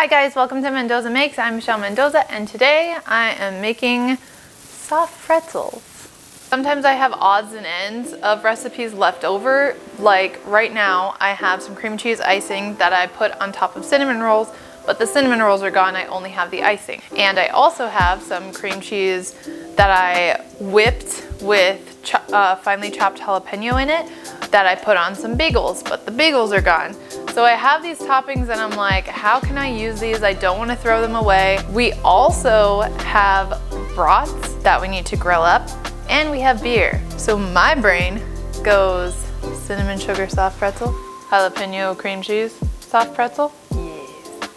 Hi guys, welcome to Mendoza Makes. I'm Michelle Mendoza and today I am making soft pretzels. Sometimes I have odds and ends of recipes left over. Like right now I have some cream cheese icing that I put on top of cinnamon rolls, but the cinnamon rolls are gone, I only have the icing. And I also have some cream cheese that I whipped with finely chopped jalapeno in it that I put on some bagels, but the bagels are gone. So I have these toppings and I'm like, how can I use these? I don't want to throw them away. We also have brats that we need to grill up, and we have beer. So my brain goes cinnamon sugar soft pretzel, jalapeno cream cheese soft pretzel. Yes.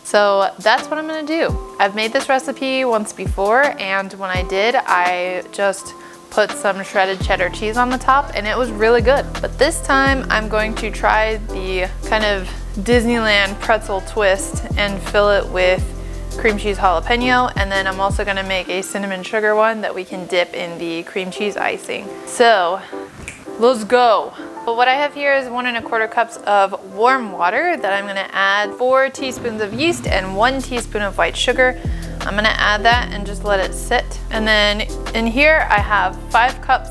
So that's what I'm gonna do. I've made this recipe once before, and when I did, I just put some shredded cheddar cheese on the top and it was really good. But this time I'm going to try the kind of Disneyland pretzel twist and fill it with cream cheese jalapeno, and then I'm also gonna make a cinnamon sugar one that we can dip in the cream cheese icing. So let's go. But what I have here is 1 1/4 cups of warm water that I'm gonna add 4 teaspoons of yeast and 1 teaspoon of white sugar. I'm gonna add that and just let it sit. And then in here I have 5 cups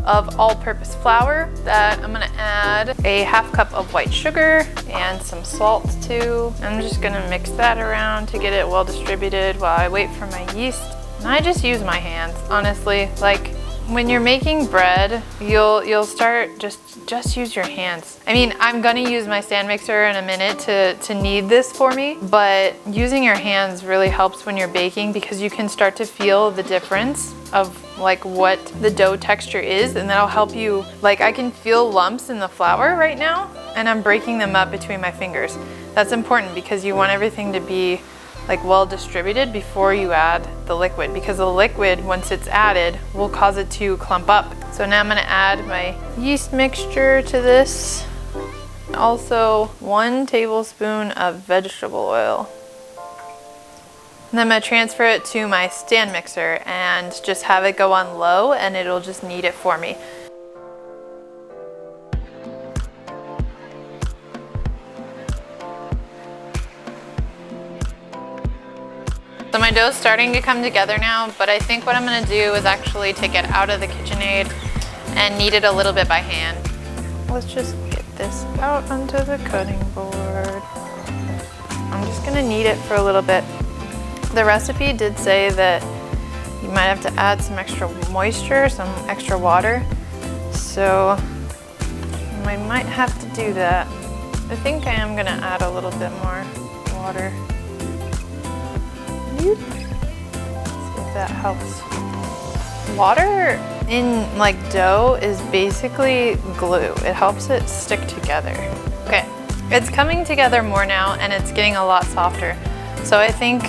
of all-purpose flour that I'm gonna add a 1/2 cup of white sugar and some salt too. I'm just gonna mix that around to get it well distributed while I wait for my yeast. And I just use my hands, honestly. Like when you're making bread, you'll start just use your hands. I mean, I'm gonna use my stand mixer in a minute to knead this for me, but using your hands really helps when you're baking because you can start to feel the difference of like what the dough texture is, and that'll help you. Like I can feel lumps in the flour right now and I'm breaking them up between my fingers. That's important because you want everything to be like well distributed before you add the liquid, because the liquid, once it's added, will cause it to clump up. So now I'm gonna add my yeast mixture to this. Also 1 tablespoon of vegetable oil. And then I'm gonna transfer it to my stand mixer and just have it go on low and it'll just knead it for me. So my dough's starting to come together now, but I think what I'm gonna do is actually take it out of the KitchenAid and knead it a little bit by hand. Let's just get this out onto the cutting board. I'm just gonna knead it for a little bit. The recipe did say that you might have to add some extra moisture, some extra water. So I might have to do that. I think I am gonna add a little bit more water. See if that helps. Water in like dough is basically glue. It helps it stick together. Okay, it's coming together more now and it's getting a lot softer. So I think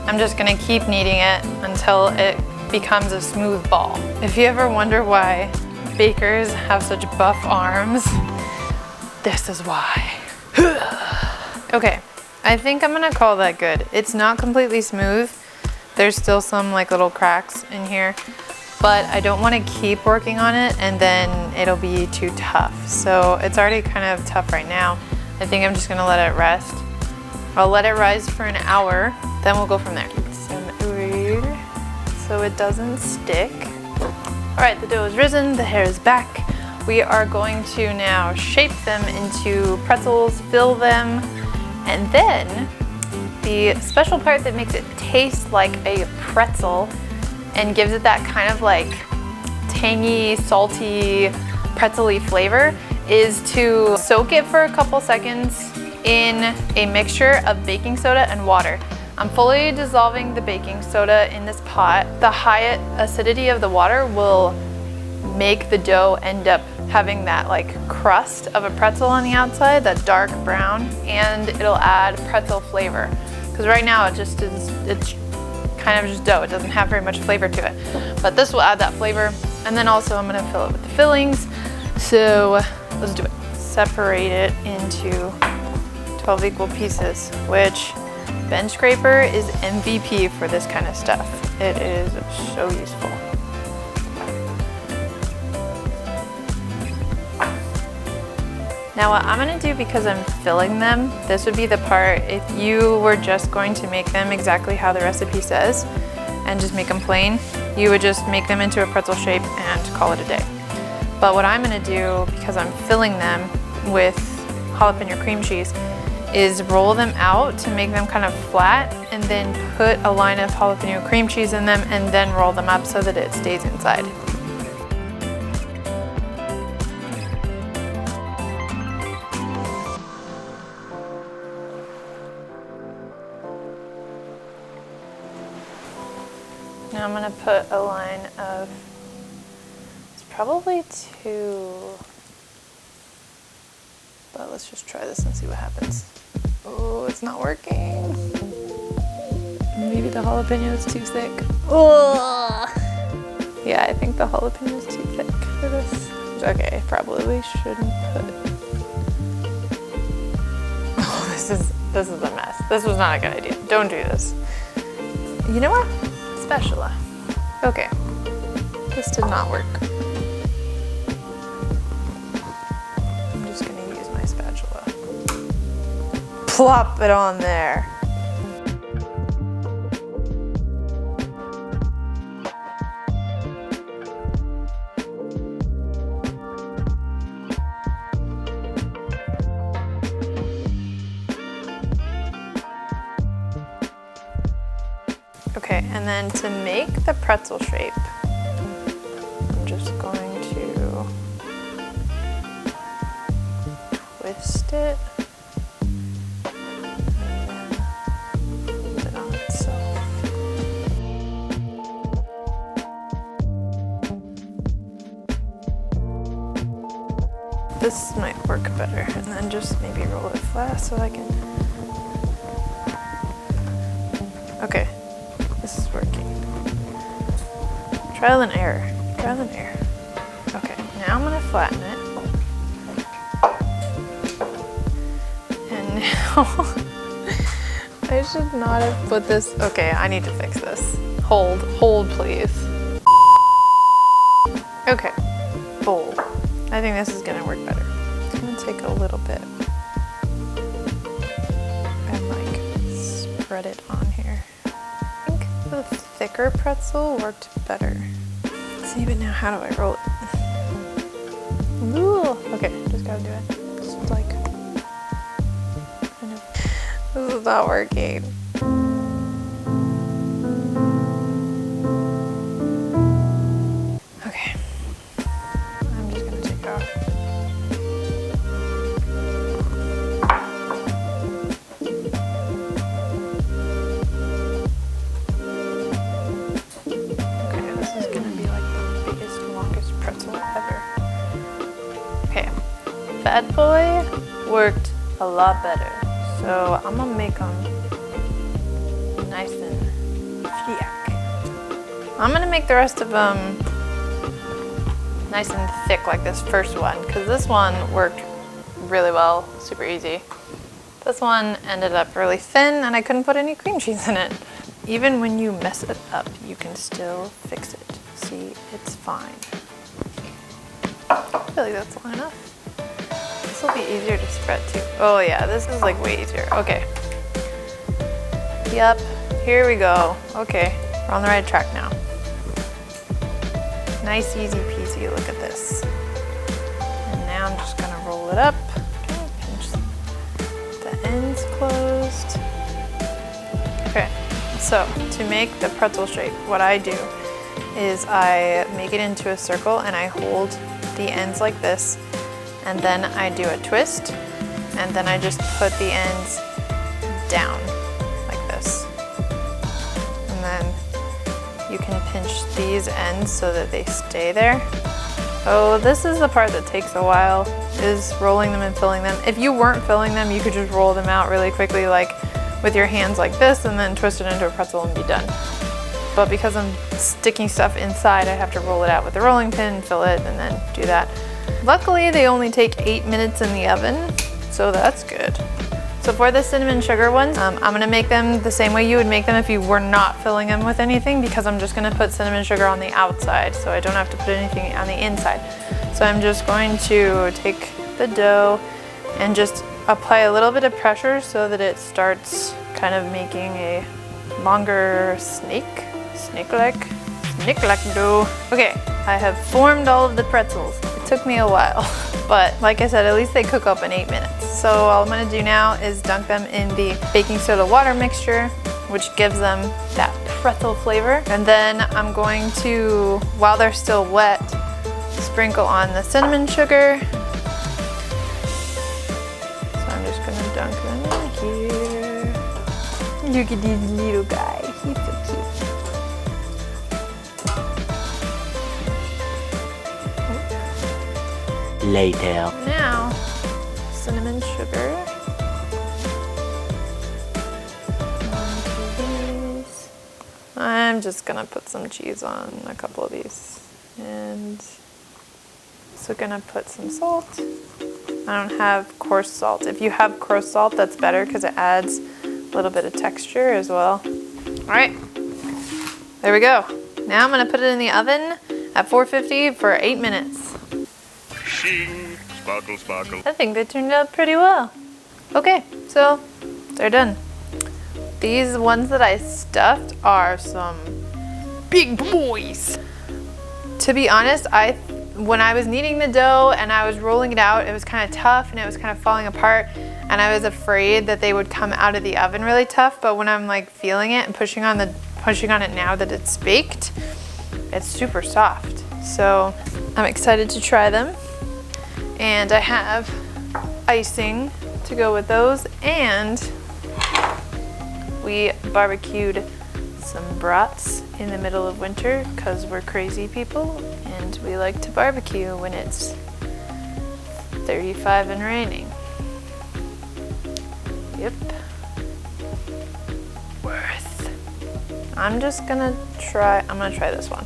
I'm just gonna keep kneading it until it becomes a smooth ball. If you ever wonder why bakers have such buff arms, this is why. Okay. I think I'm gonna call that good. It's not completely smooth. There's still some like little cracks in here, but I don't want to keep working on it and then it'll be too tough. So it's already kind of tough right now. I think I'm just gonna let it rest. I'll let it rise for an hour, then we'll go from there. Some oil so it doesn't stick. All right, the dough is risen, the hair is back. We are going to now shape them into pretzels, fill them, and then the special part that makes it taste like a pretzel and gives it that kind of like tangy, salty, pretzel-y flavor is to soak it for a couple seconds in a mixture of baking soda and water. I'm fully dissolving the baking soda in this pot. The high acidity of the water will make the dough end up having that like crust of a pretzel on the outside, that dark brown, and it'll add pretzel flavor. Because right now it's kind of just dough. It doesn't have very much flavor to it. But this will add that flavor. And then also I'm gonna fill it with the fillings. So let's do it. Separate it into 12 equal pieces, which bench scraper is MVP for this kind of stuff. It is so useful. Now what I'm gonna do, because I'm filling them, this would be the part, if you were just going to make them exactly how the recipe says and just make them plain, you would just make them into a pretzel shape and call it a day. But what I'm gonna do, because I'm filling them with jalapeno cream cheese, is roll them out to make them kind of flat and then put a line of jalapeno cream cheese in them and then roll them up so that it stays inside. Now I'm gonna put a line of, it's probably 2, but let's just try this and see what happens. Oh, it's not working. Maybe the jalapeno is too thick. Ugh. Yeah, I think the jalapeno is too thick for this. Okay, probably shouldn't put. Oh, this is a mess. This was not a good idea. Don't do this. You know what? Spatula. Okay, this did not work. I'm just gonna use my spatula. Plop it on there. Okay, and then to make the pretzel shape, I'm just going to twist it and then fold it on itself. This might work better, and then just maybe roll it flat so I can. Okay. This is working. Trial and error. Trial and error. Okay, now I'm gonna flatten it. And now I should not have put this. Okay, I need to fix this. Hold please. Okay, fold. I think this is gonna work better. I'm gonna take a little bit and like spread it on here. The thicker pretzel worked better. Let's see, but now how do I roll it? Ooh, okay, just gotta do it. Just like, kind of. This is not working. Okay, I'm just gonna take it off. Bad boy worked a lot better, so I'm gonna make them nice and thick. I'm gonna make the rest of them nice and thick like this first one, because this one worked really well, super easy. This one ended up really thin and I couldn't put any cream cheese in it. Even when you mess it up, you can still fix it. See, it's fine. I feel like that's long enough. This will be easier to spread too. Oh yeah, this is like way easier. Okay. Yep, here we go. Okay, we're on the right track now. Nice, easy peasy, look at this. And now I'm just gonna roll it up. Pinch the ends closed. Okay, so to make the pretzel shape, what I do is I make it into a circle and I hold the ends like this. And then I do a twist, and then I just put the ends down like this. And then you can pinch these ends so that they stay there. Oh, this is the part that takes a while, is rolling them and filling them. If you weren't filling them, you could just roll them out really quickly, like with your hands like this, and then twist it into a pretzel and be done. But because I'm sticking stuff inside, I have to roll it out with the rolling pin, fill it, and then do that. Luckily, they only take 8 minutes in the oven, so that's good. So for the cinnamon sugar ones, I'm gonna make them the same way you would make them if you were not filling them with anything, because I'm just gonna put cinnamon sugar on the outside, so I don't have to put anything on the inside. So I'm just going to take the dough and just apply a little bit of pressure so that it starts kind of making a longer snake-like dough. Okay, I have formed all of the pretzels. It took me a while, but like I said, at least they cook up in 8 minutes. So all I'm gonna do now is dunk them in the baking soda water mixture, which gives them that pretzel flavor. And then I'm going to, while they're still wet, sprinkle on the cinnamon sugar. So I'm just gonna dunk them in here. Look at this little guy, he's so cute. Later. Now, cinnamon sugar. I'm just gonna put some cheese on a couple of these. And also gonna put some salt. I don't have coarse salt. If you have coarse salt, that's better because it adds a little bit of texture as well. All right, there we go. Now I'm gonna put it in the oven at 450 for 8 minutes. Shing, sparkle, sparkle. I think they turned out pretty well. Okay, so they're done. These ones that I stuffed are some big boys. To be honest, when I was kneading the dough and I was rolling it out, it was kind of tough and it was kind of falling apart, and I was afraid that they would come out of the oven really tough. But when I'm like feeling it and pushing on it now that it's baked, it's super soft. So I'm excited to try them. And I have icing to go with those, and we barbecued some brats in the middle of winter because we're crazy people and we like to barbecue when it's 35 and raining. Yep. Worth. I'm gonna try this one.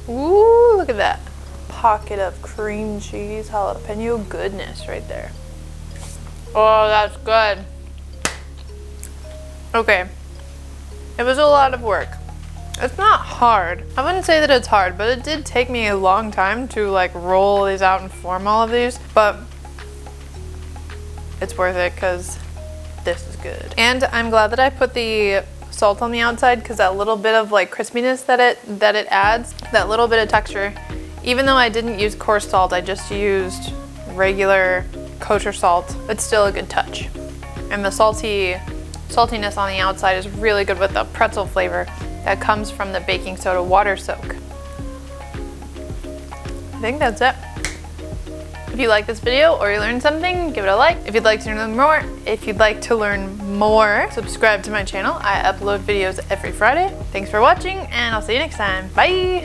Ooh, look at that. Pocket of cream cheese jalapeno goodness right there. Oh, that's good. Okay. It was a lot of work. It's not hard. I wouldn't say that it's hard, but it did take me a long time to like roll these out and form all of these, but it's worth it because this is good. And I'm glad that I put the salt on the outside because that little bit of like crispiness that it adds, that little bit of texture. Even though I didn't use coarse salt, I just used regular kosher salt, it's still a good touch. And the saltiness on the outside is really good with the pretzel flavor that comes from the baking soda water soak. I think that's it. If you like this video or you learned something, give it a like. If you'd like to learn more, subscribe to my channel. I upload videos every Friday. Thanks for watching, and I'll see you next time. Bye!